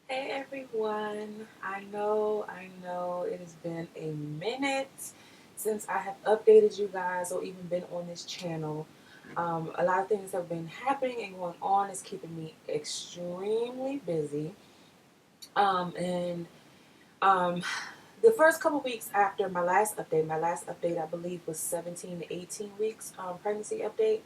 Hey everyone, I know it has been a minute since I have updated you guys or even been on this channel. A lot of things have been happening and going on. It's keeping me extremely busy. And um, the first couple weeks after my last update I believe was 17 to 18 weeks pregnancy update.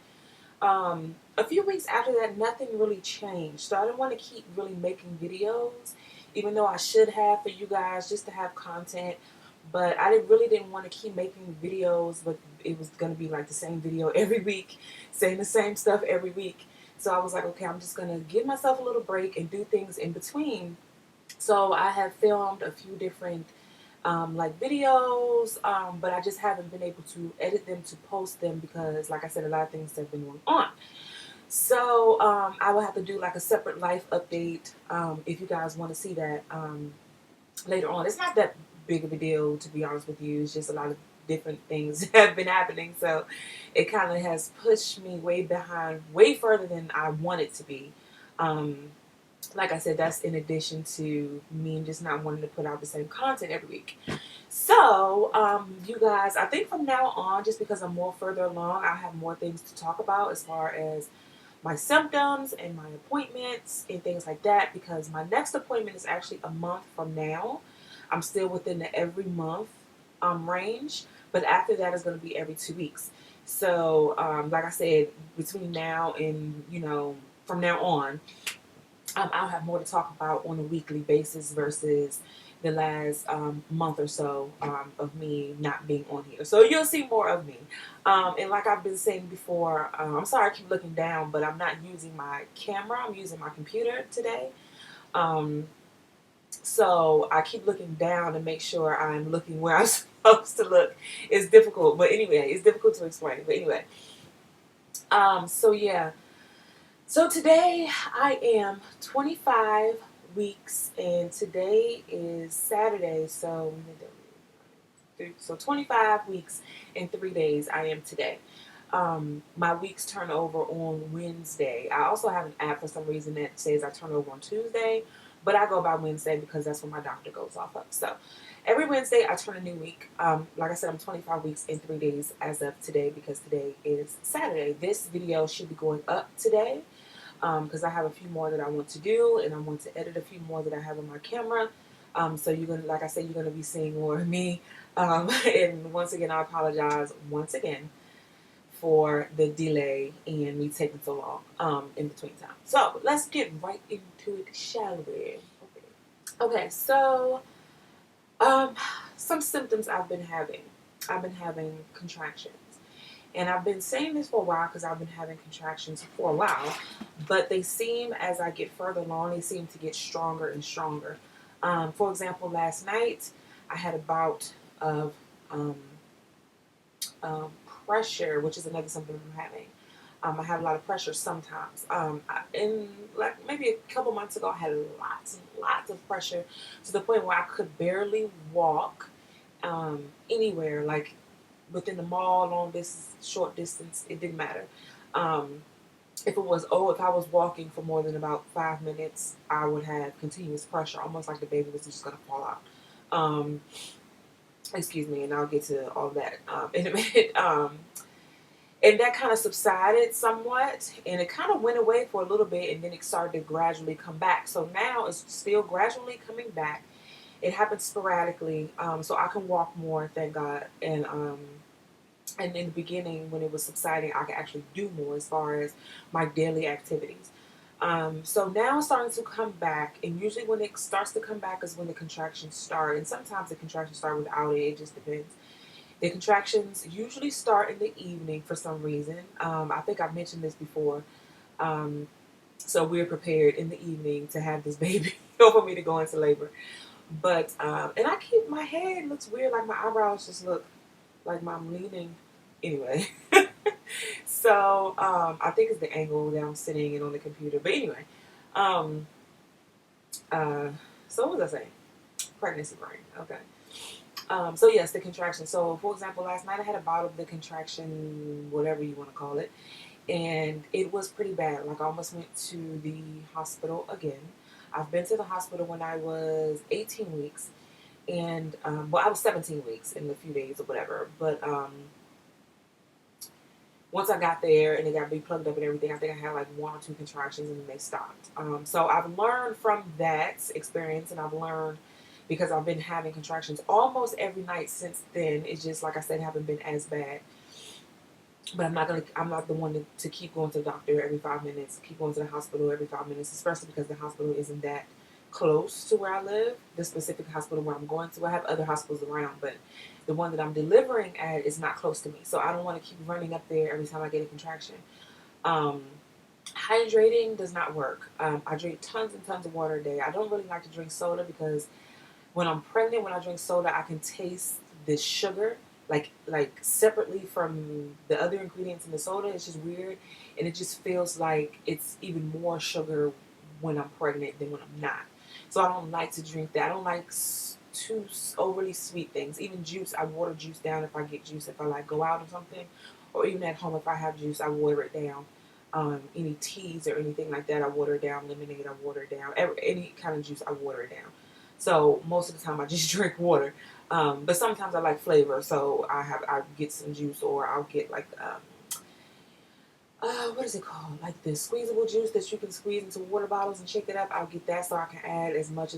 A few weeks after that, nothing really changed. So I didn't want to keep really making videos, even though I should have for you guys just to have content. But I really didn't want to keep making videos, but it was going to be like the same video every week, saying the same stuff every week. So I was like, okay, I'm just going to give myself a little break and do things in between. So I have filmed a few different like videos, but I just haven't been able to edit them to post them because, like I said, a lot of things have been going on. So I will have to do like a separate life update if you guys want to see that later on. It's not that big of a deal, to be honest with you. It's just a lot of different things have been happening, so it kind of has pushed me way behind, way further than I want it to be. Um, like I said, that's in addition to me just not wanting to put out the same content every week. So, you guys, I think from now on, just because I'm more further along, I'll have more things to talk about as far as my symptoms and my appointments and things like that, because my next appointment is actually a month from now. I'm still within the every month range, but after that is going to be every 2 weeks. So, like I said, between now and, from now on, I'll have more to talk about on a weekly basis versus the last month or so of me not being on here. So you'll see more of me. And like I've been saying before, I'm sorry I keep looking down, but I'm not using my camera. I'm using my computer today. Um, so I keep looking down to make sure I'm looking where I'm supposed to look. It's difficult, but anyway, it's difficult to explain. But anyway, so yeah. So today I am 25 weeks, and today is Saturday. So 25 weeks and 3 days I am today. My weeks turn over on Wednesday. I also have an app for some reason that says I turn over on Tuesday, but I go by Wednesday because that's when my doctor goes off of. So every Wednesday I turn a new week. Like I said, I'm 25 weeks and 3 days as of today because today is Saturday. This video should be going up today because I have a few more that I want to do, and I want to edit a few more that I have on my camera. So you're gonna, like I said, you're gonna be seeing more of me. And once again, I apologize once again for the delay and me taking so long in between time. So let's get right into it, shall we? Okay. So um, some symptoms I've been having. I've been having contractions. And I've been saying this for a while because I've been having contractions for a while, but they seem, as I get further along, they seem to get stronger and stronger. For example, last night I had a bout of um, pressure, which is another symptom I'm having. I have a lot of pressure sometimes. In like maybe a couple months ago, I had lots and lots of pressure to the point where I could barely walk anywhere, like within the mall, long distance, short distance, it didn't matter. Um, if I was walking for more than about 5 minutes, I would have continuous pressure, almost like the baby was just gonna fall out. Um, excuse me, and I'll get to all that in a minute. And that kind of subsided somewhat, and it kind of went away for a little bit, and then it started to gradually come back. So now it's still gradually coming back. It happens sporadically, so I can walk more, thank God. And in the beginning, when it was subsiding, I could actually do more as far as my daily activities. So now it's starting to come back, and usually when it starts to come back is when the contractions start, and sometimes the contractions start without it. It just depends. The contractions usually start in the evening for some reason. I think I've mentioned this before. Um, so we're prepared in the evening to have this baby for me to go into labor. But and I keep my head looks weird, like my eyebrows just look like I'm leaning. Anyway, so I think it's the angle that I'm sitting in on the computer. But anyway, um, uh, so what was I saying? Pregnancy brain. Okay. So yes, the contraction. So for example, last night I had a bout of the contraction, whatever you want to call it, and it was pretty bad. Like I almost went to the hospital again. I've been to the hospital when I was 18 weeks, and well, I was 17 weeks in a few days or whatever. But once I got there and they got me plugged up and everything, I think I had like one or two contractions and then they stopped. So I've learned from that experience, and I've learned because I've been having contractions almost every night since then. It's just like I said, haven't been as bad. But I'm not the one to keep going to the doctor every 5 minutes, keep going to the hospital every 5 minutes, especially because the hospital isn't that close to where I live. The specific hospital where I'm going to, I have other hospitals around, but the one that I'm delivering at is not close to me. So I don't want to keep running up there every time I get a contraction. Um, Hydrating does not work. I drink tons and tons of water a day. I don't really like to drink soda because when I'm pregnant, when I drink soda, I can taste the sugar like separately from the other ingredients in the soda. It's just weird, and it just feels like it's even more sugar when I'm pregnant than when I'm not. So I don't like to drink that. I don't like too overly sweet things. Even juice, I water juice down if I get juice. If I like go out or something, or even at home if I have juice, I water it down. Any teas or anything like that, I water it down. Lemonade, I water it down. Any kind of juice, I water it down. So most of the time, I just drink water. But sometimes I like flavor, so I get some juice, or I'll get like what is it called? Like the squeezable juice that you can squeeze into water bottles and shake it up. I'll get that so I can add as much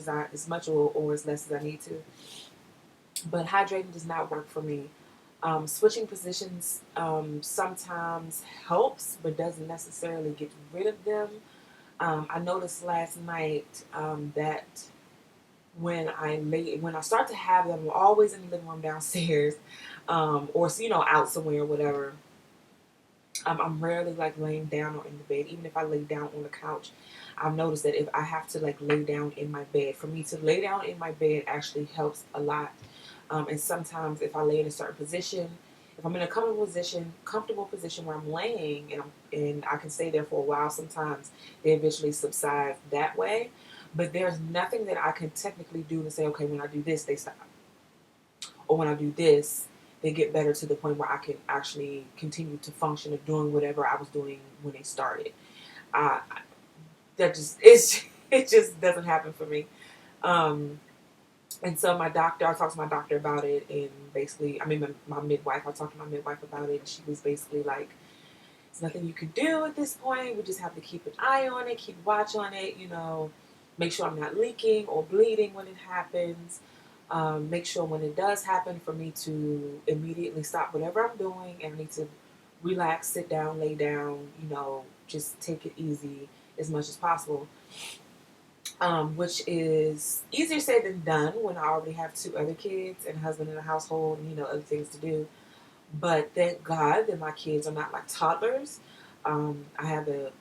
or as less as I need to. But hydrating does not work for me. Switching positions sometimes helps, but doesn't necessarily get rid of them. I noticed last night that when I start to have them, I'm always in the living room downstairs, or out somewhere or whatever. I'm rarely like laying down or in the bed. Even if I lay down on the couch, I've noticed that if I have to like lay down in my bed, for me to lay down in my bed actually helps a lot. And sometimes if I lay in a certain position, if I'm in a comfortable position where I'm laying and I can stay there for a while, sometimes they eventually subside that way. But there's nothing that I can technically do to say, okay, when I do this, they stop, or when I do this, they get better to the point where I can actually continue to function of doing whatever I was doing when they started. Uh, that just it just doesn't happen for me. Um, and so I talked to my doctor about it, and basically, I mean, my midwife, I talked to my midwife about it, and she was basically like, "There's nothing you can do at this point. We just have to keep an eye on it, keep watch on it. Make sure I'm not leaking or bleeding when it happens." Make sure when it does happen for me to immediately stop whatever I'm doing and I need to relax, sit down, lay down, just take it easy as much as possible. Which is easier said than done when I already have two other kids and a husband in the household and, other things to do. But thank God that my kids are not like toddlers. I have a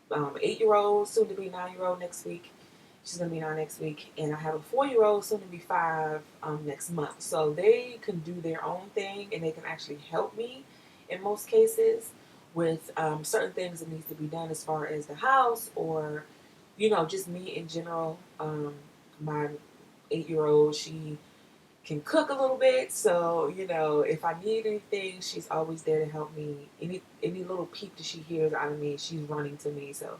8-year-old, soon to be 9-year-old next week. She's going to be 9 next week. And I have a 4-year-old, soon to be 5 next month. So they can do their own thing and they can actually help me in most cases with certain things that needs to be done as far as the house or, just me in general. My 8-year-old, she can cook a little bit, so if I need anything, she's always there to help me. Any little peep that she hears out of me, she's running to me. So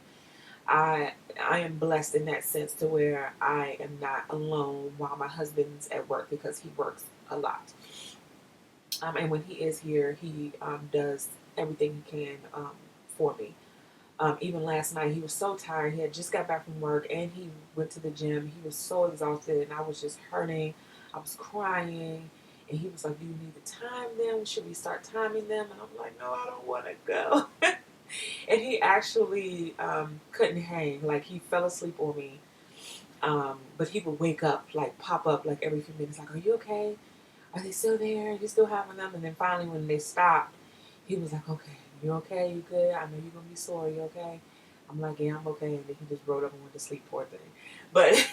I am blessed in that sense to where I am not alone while my husband's at work because he works a lot. And when he is here, he does everything he can for me. Even last night, he was so tired. He had just got back from work and he went to the gym. He was so exhausted and I was just hurting. I was crying. And he was like, "Do you need to time them? Should we start timing them?" And I'm like, "No, I don't want to go." And he actually couldn't hang. Like, he fell asleep on me. But he would wake up, like, pop up, like, every few minutes, like, "Are you okay? Are they still there? Are you still having them?" And then finally, when they stopped, he was like, "Okay, you okay? You good? I know you're going to be sore. You okay?" I'm like, "Yeah, I'm okay." And then he just rolled up and went to sleep, poor thing. But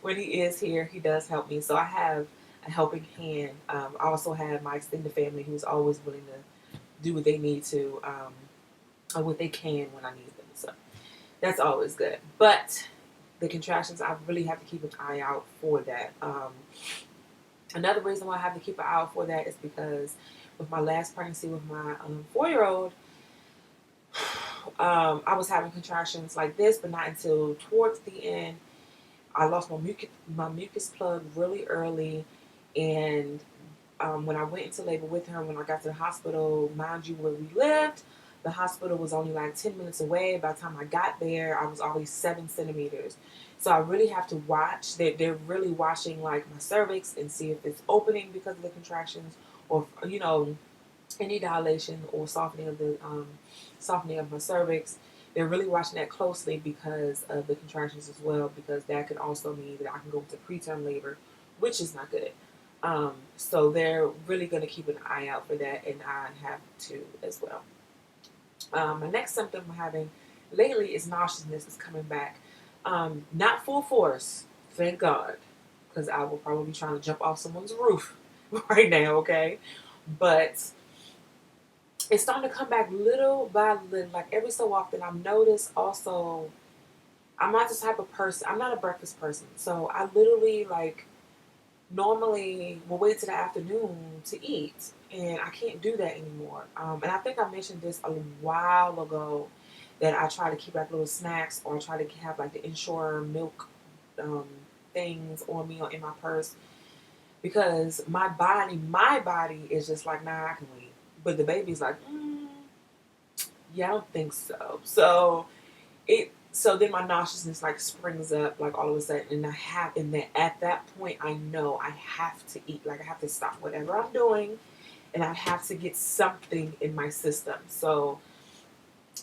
when he is here, he does help me. So I have a helping hand. I also have my extended family who's always willing to do what they need to, or what they can when I need them. So that's always good. But the contractions, I really have to keep an eye out for that. Another reason why I have to keep an eye out for that is because with my last pregnancy with my 4-year-old, I was having contractions like this, but not until towards the end. I lost my mucus plug really early, and when I went into labor with her, when I got to the hospital, mind you, where we lived, the hospital was only like 10 minutes away. By the time I got there, I was already 7 centimeters. So I really have to watch. They're really watching like my cervix and see if it's opening because of the contractions, or any dilation or softening of my cervix. They're really watching that closely because of the contractions as well, because that can also mean that I can go into preterm labor, which is not good. So they're really going to keep an eye out for that, and I have to as well. My next symptom I'm having lately is nauseousness is coming back. Not full force, thank God, because I will probably be trying to jump off someone's roof right now, okay? But it's starting to come back little by little, like every so often. I've noticed also, I'm not this type of person. I'm not a breakfast person. So I literally, like, normally will wait till the afternoon to eat. And I can't do that anymore. And I think I mentioned this a while ago that I try to keep like little snacks, or I try to have like the Ensure milk um, things on me or in my purse, because my body is just like, nah, I can wait. But the baby's like, yeah, I don't think so. So then my nauseousness like springs up like all of a sudden, and at that point I know I have to eat. Like I have to stop whatever I'm doing, and I have to get something in my system. So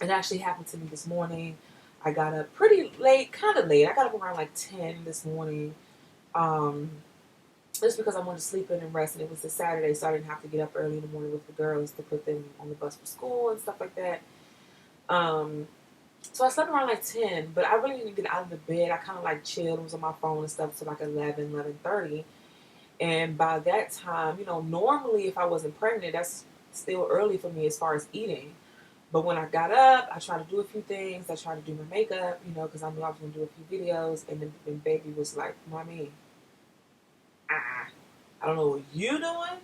it actually happened to me this morning. I got up pretty late, kind of late. I got up around like 10 this morning. Um, just because I wanted to sleep in and rest, and it was a Saturday, so I didn't have to get up early in the morning with the girls to put them on the bus for school and stuff like that. Um, So I slept around like 10, but I really didn't get out of the bed. I kind of like chilled, was on my phone and stuff till like 11:30. And by that time, normally if I wasn't pregnant, that's still early for me as far as eating. But when I got up, I tried to do a few things. I tried to do my makeup, because I knew I was going to do a few videos. And then baby was like, Mommy, I don't know what you doing,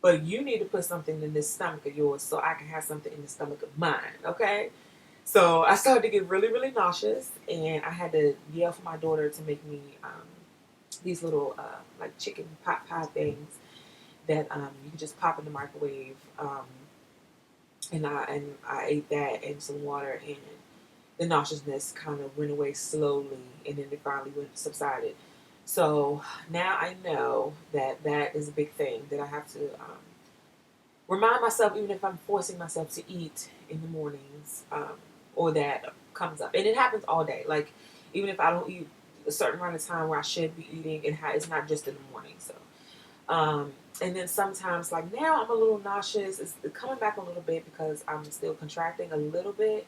but you need to put something in this stomach of yours so I can have something in the stomach of mine, okay? So I started to get really, really nauseous, and I had to yell for my daughter to make me these little like chicken pot pie things that you can just pop in the microwave. And I ate that and some water, and the nauseousness kind of went away slowly, and then it finally subsided. So now I know that that is a big thing that I have to remind myself, even if I'm forcing myself to eat in the mornings, or that comes up. And it happens all day. Like, even if I don't eat a certain amount of time where I should be eating, it's not just in the morning. So, and then sometimes, like now, I'm a little nauseous. It's coming back a little bit because I'm still contracting a little bit.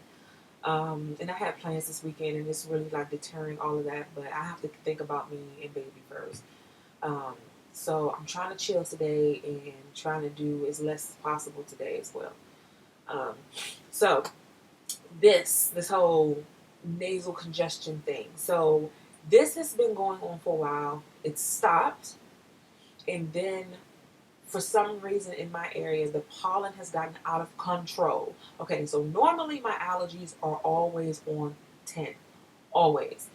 And I had plans this weekend, and it's really like deterring all of that. But I have to think about me and baby first. Um, so I'm trying to chill today and trying to do as less as possible today as well. Um, so this whole nasal congestion thing. So this has been going on for a while. It stopped, and then for some reason in my area, the pollen has gotten out of control. Okay, so normally my allergies are always on 10, always.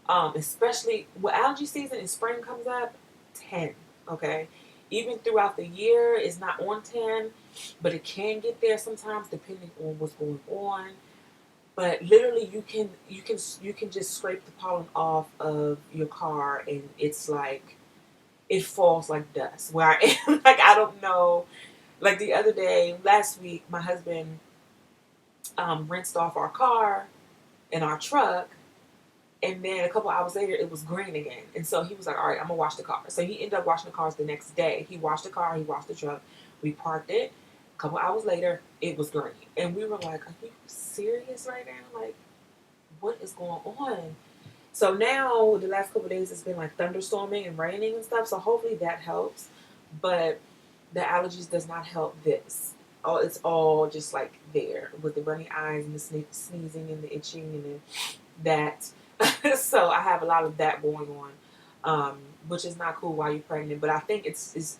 Especially when allergy season in spring comes up, 10. Okay, even throughout the year, it's not on 10, but it can get there sometimes depending on what's going on. But literally, you can just scrape the pollen off of your car, and it's like it falls like dust. Where I am, like I don't know. Like the other day, last week, my husband rinsed off our car and our truck, and then a couple hours later, it was green again. And so he was like, all right, I'm going to wash the car. So he ended up washing the cars the next day. He washed the car, he washed the truck. We parked it. A couple hours later, it was green. And we were like, are you serious right now? Like, what is going on? So now, the last couple of days, it's been like thunderstorming and raining and stuff. So hopefully that helps. But the allergies does not help this. Oh, it's all just like there with the runny eyes and the sneezing and the itching and that. So I have a lot of that going on, which is not cool while you're pregnant. But I think it's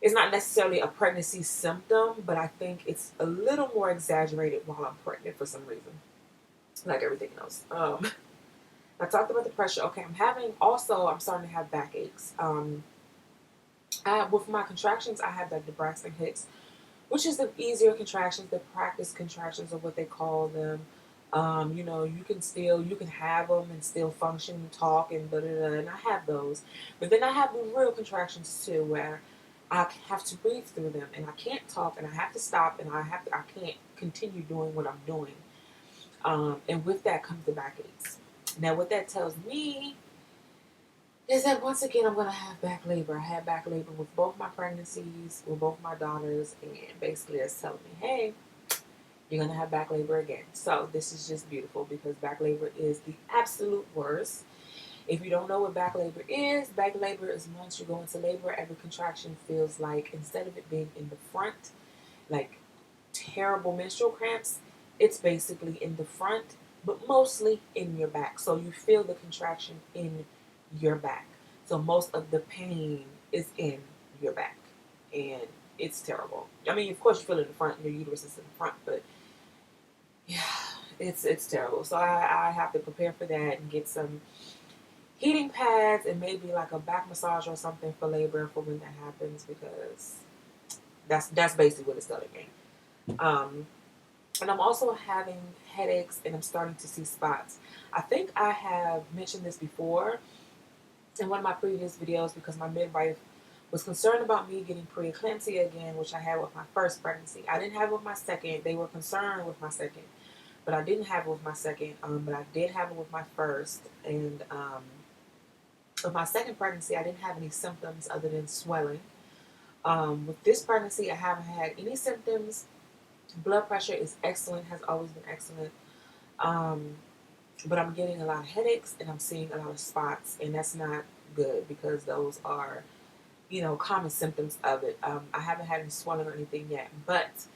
it's not necessarily a pregnancy symptom, but I think it's a little more exaggerated while I'm pregnant for some reason, like everything else. I talked about the pressure. Okay, I'm starting to have backaches. With my contractions, I have like the Braxton Hicks, which is the easier contractions, the practice contractions, or what they call them. You can have them and still function, and talk, and da da da. And I have those, but then I have the real contractions too, where I have to breathe through them, and I can't talk, and I have to stop, and I can't continue doing what I'm doing. And with that comes the backaches. Now, what that tells me is that once again I'm gonna have back labor. I had back labor with both my pregnancies, with both my daughters, and basically it's telling me, hey, you're gonna have back labor again. So this is just beautiful because back labor is the absolute worst. If you don't know what back labor is once you go into labor, every contraction feels like, instead of it being in the front, like terrible menstrual cramps, it's basically in the front, but mostly in your back. So you feel the contraction in your back. So most of the pain is in your back. And it's terrible. I mean, of course you feel it in the front, your uterus is in the front, but yeah, it's terrible. So I have to prepare for that and get some heating pads and maybe like a back massage or something for labor for when that happens, because that's basically what it's telling me. Um, and I'm also having headaches and I'm starting to see spots. I think I have mentioned this before in one of my previous videos because my midwife was concerned about me getting preeclampsia again, which I had with my first pregnancy. I didn't have it with my second. They were concerned with my second, but I didn't have it with my second. But I did have it with my first. And with my second pregnancy, I didn't have any symptoms other than swelling. With this pregnancy, I haven't had any symptoms. Blood pressure is excellent, has always been excellent. Um, but I'm getting a lot of headaches and I'm seeing a lot of spots, and that's not good because those are, common symptoms of it. I haven't had any swelling or anything yet, but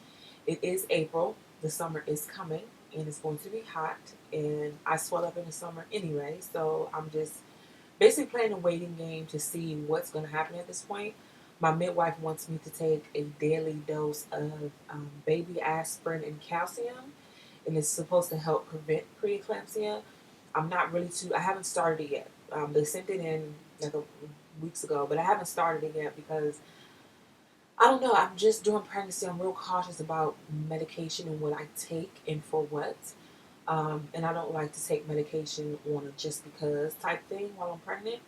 it is April. The summer is coming and it's going to be hot, and I swell up in the summer anyway, so I'm just basically playing a waiting game to see what's going to happen at this point. My midwife wants me to take a daily dose of baby aspirin and calcium, and it's supposed to help prevent preeclampsia. I haven't started it yet. They sent it in like weeks ago, but I haven't started it yet because I don't know. I'm just doing pregnancy. I'm real cautious about medication and what I take and for what. And I don't like to take medication on a just because type thing while I'm pregnant,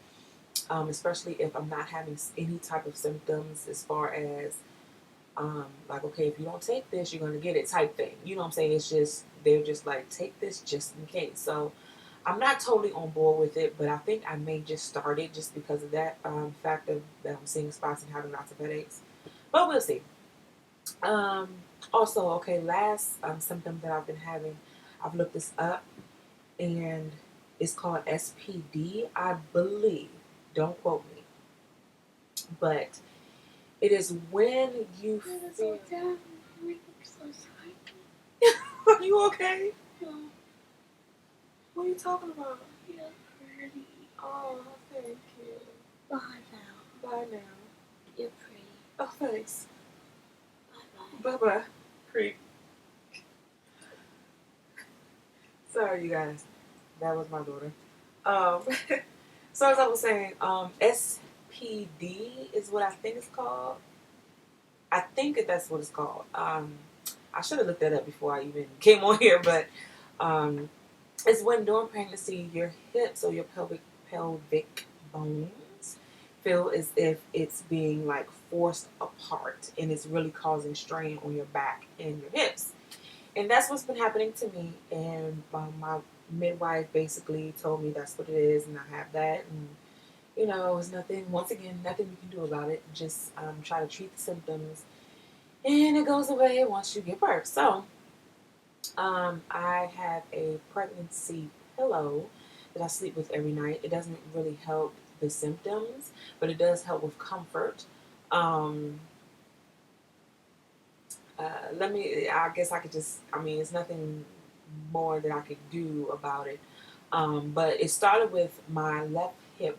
especially if I'm not having any type of symptoms as far as, like, okay, if you don't take this, you're going to get it type thing. You know what I'm saying? They're just like, take this just in case. So I'm not totally on board with it, but I think I may just start it just because of that fact of that I'm seeing spots and having lots of headaches. But we'll see. Um, Also, okay, last symptom that I've been having, I've looked this up, and it's called SPD, I believe. Don't quote me. But it is when you feel... Are you okay? Yeah. What are you talking about? You're pretty. Oh, thank you. Bye now. Bye now. You're pretty. Oh, thanks. Bye-bye. Bye-bye. Creep. Sorry, you guys. That was my daughter. Um, so as I was saying, SPD is what I think it's called. I think that's what it's called. I should have looked that up before I even came on here, but it's when during pregnancy your hips or your pelvic bones feel as if it's being like forced apart, and it's really causing strain on your back and your hips. And that's what's been happening to me. And my midwife basically told me that's what it is, and I have that. And it's nothing. Once again, nothing you can do about it. Just try to treat the symptoms, and it goes away once you give birth. So I have a pregnancy pillow that I sleep with every night. It doesn't really help the symptoms, but it does help with comfort. Um, I guess I could just, it's nothing more that I could do about it. But it started with my left hip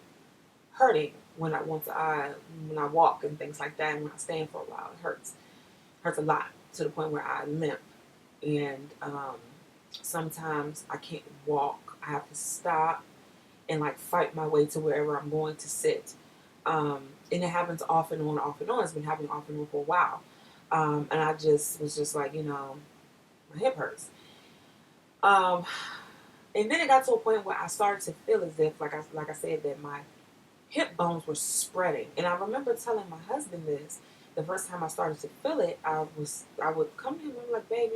hurting when I walk and things like that, and when I stand for a while. It hurts a lot to the point where I limp, and sometimes I can't walk. I have to stop and like fight my way to wherever I'm going to sit. And it happens off and on, off and on. It's been happening off and on for a while. And I just was just like, my hip hurts. Um, and then it got to a point where I started to feel as if, like I said, that my hip bones were spreading. And I remember telling my husband this the first time I started to feel it. I would come to him and be like, babe,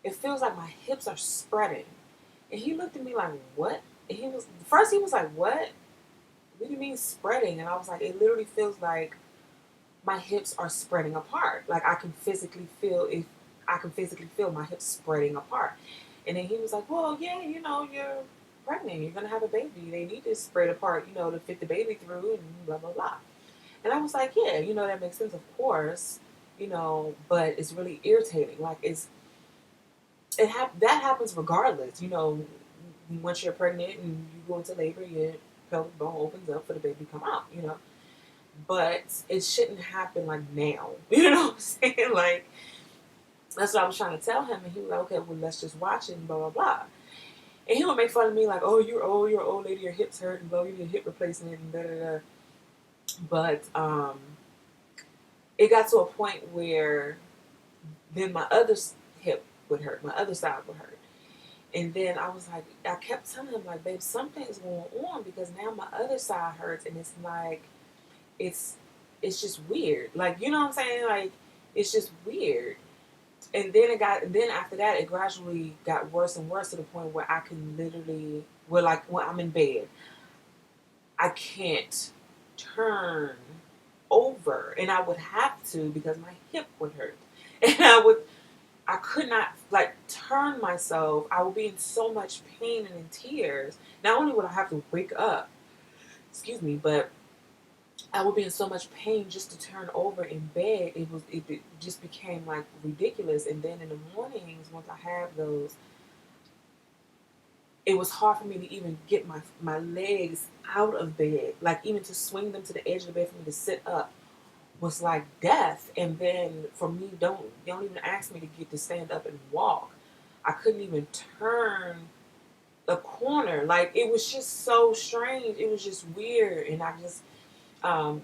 it feels like my hips are spreading. And he looked at me like, what? And he was like, what? What do you mean spreading? And I was like, it literally feels like my hips are spreading apart. Like I can physically feel my hips spreading apart. And then he was like, well, yeah, you're pregnant. You're going to have a baby. They need to spread apart, to fit the baby through and blah, blah, blah. And I was like, yeah, that makes sense, of course, but it's really irritating. Like that happens regardless, once you're pregnant and you go into labor, your pelvic bone opens up for the baby to come out. But it shouldn't happen like now. You know what I'm saying? Like, that's what I was trying to tell him. And he was like, okay, well, let's just watch it and blah, blah, blah. And he would make fun of me like, oh, you're an old lady, your hips hurt and blah, you need a hip replacement and da, da, da. But it got to a point where then my other hip would hurt, my other side would hurt. And then I was like, I kept telling him like, babe, something's going on because now my other side hurts and it's like, it's just weird. Like, you know what I'm saying? Like, it's just weird. And then after that, it gradually got worse and worse to the point where I can literally, when I'm in bed, I can't turn over, and I would have to because my hip would hurt, and I could not like turn myself. I would be in so much pain and in tears. Not only would I have to wake up, excuse me, but I would be in so much pain just to turn over in bed. It just became like ridiculous. And then in the mornings, once I have those, it was hard for me to even get my legs out of bed. Like even to swing them to the edge of the bed for me to sit up was like death. And then for me, don't even ask me to get to stand up and walk. I couldn't even turn a corner. Like it was just so strange. It was just weird. And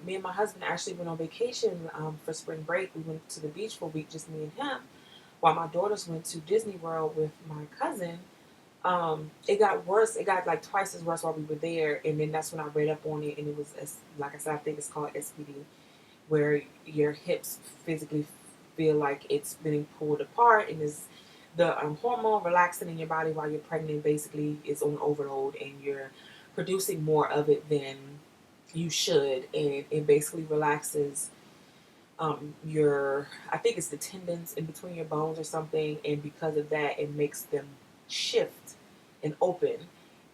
me and my husband actually went on vacation for spring break. We went to the beach for a week, just me and him, while my daughters went to Disney World with my cousin. It got worse. It got like twice as worse while we were there, and then that's when I read up on it, and it was, like I said, I think it's called SPD, where your hips physically feel like it's being pulled apart, and is the hormone relaxing in your body while you're pregnant basically is on overload, and you're producing more of it than you should, and it basically relaxes I think it's the tendons in between your bones or something, and because of that, it makes them shift and open,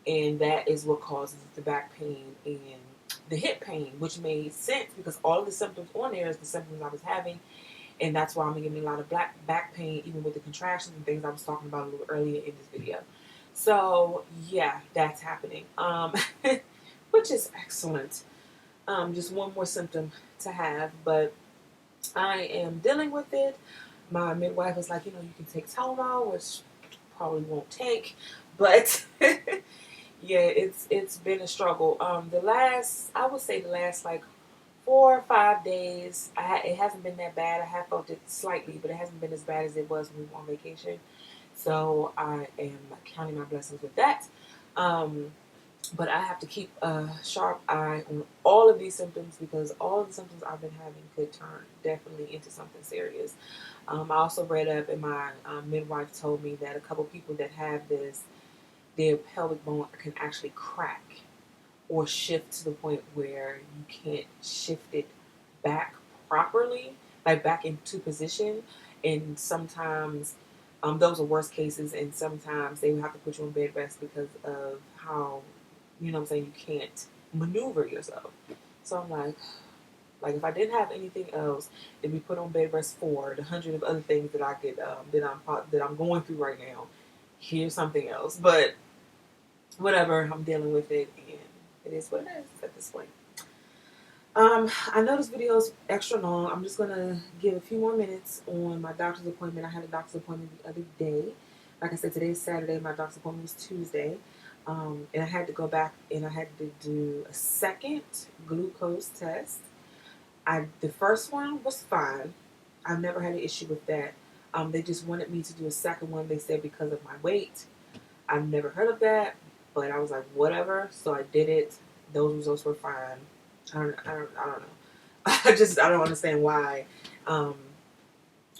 and that is what causes the back pain and the hip pain, which made sense because all of the symptoms on there is the symptoms I was having, and that's why I'm getting a lot of back pain, even with the contractions and things I was talking about a little earlier in this video. So yeah, that's happening, which is excellent. Just one more symptom to have, but I am dealing with it. My midwife was like, you can take Tylenol, which probably won't take, but yeah, it's been a struggle. I would say the last like 4 or 5 days, it hasn't been that bad. I have felt it slightly, but it hasn't been as bad as it was when we were on vacation. So I am counting my blessings with that. But I have to keep a sharp eye on all of these symptoms because all of the symptoms I've been having could turn definitely into something serious. I also read up, and my midwife told me that a couple people that have this, their pelvic bone can actually crack or shift to the point where you can't shift it back properly, like back into position. And sometimes those are worst cases, and sometimes they will have to put you on bed rest because of how, you know what I'm saying, you can't maneuver yourself. So I'm like if I didn't have anything else, it'd be put on bed rest for the hundred of other things that I could that I'm going through right now. Here's something else, but whatever, I'm dealing with it, and it is what it is at this point. I know this video is extra long. I'm just gonna give a few more minutes on my doctor's appointment. I had a doctor's appointment the other day. Like I said, today is Saturday. My doctor's appointment was Tuesday, and I had to go back and I had to do a second glucose test. The first one was fine. I've never had an issue with that. They just wanted me to do a second one. They said because of my weight. I've never heard of that, but I was like, whatever. So I did it. Those results were fine. I don't know. I don't understand um,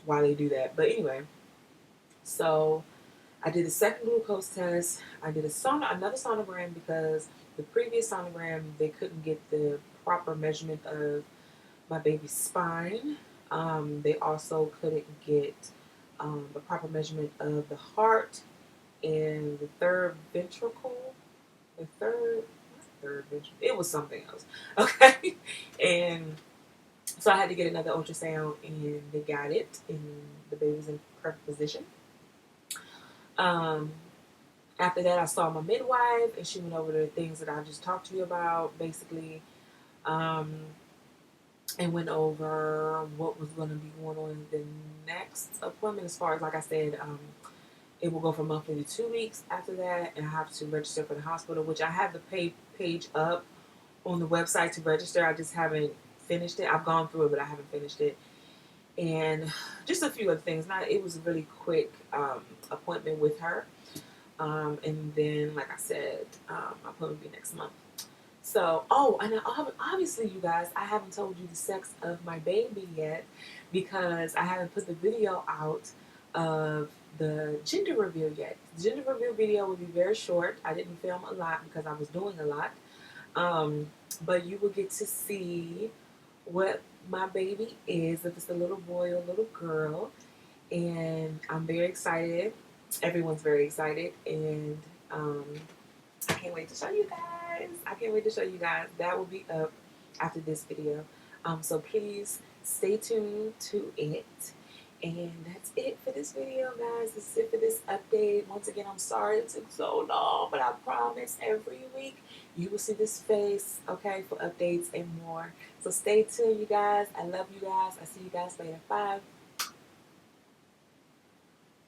why they do that. But anyway, so I did the second glucose test. I did another sonogram because the previous sonogram they couldn't get the proper measurement of my baby's spine. They also couldn't get the proper measurement of the heart and the third ventricle. The third ventricle. It was something else. Okay, and so I had to get another ultrasound, and they got it, and the baby was in perfect position. Um, After that, I saw my midwife, and she went over the things that I just talked to you about, basically, um, and went over what was going to be going on in the next appointment. As far as, like I said, it will go from monthly to 2 weeks after that, and I have to register for the hospital, which I have the page up on the website to register. I just haven't finished it. I've gone through it, but I haven't finished it. And just a few other things. Not it was a really quick appointment with her, and then like I said, my appointment will be next month. So, and obviously, you guys, I haven't told you the sex of my baby yet because I haven't put the video out of the gender reveal yet. The gender reveal video will be very short. I didn't film a lot because I was doing a lot, but you will get to see what my baby is, if it's a little boy or a little girl, and I'm very excited. Everyone's very excited, and I can't wait to show you guys. I can't wait to show you guys. That will be up after this video. So please stay tuned to it. And that's it for this video, guys. That's it for this update. Once again, I'm sorry it took so long, but I promise every week you will see this face, okay, for updates and more. So stay tuned, you guys. I love you guys. I see you guys later. Bye.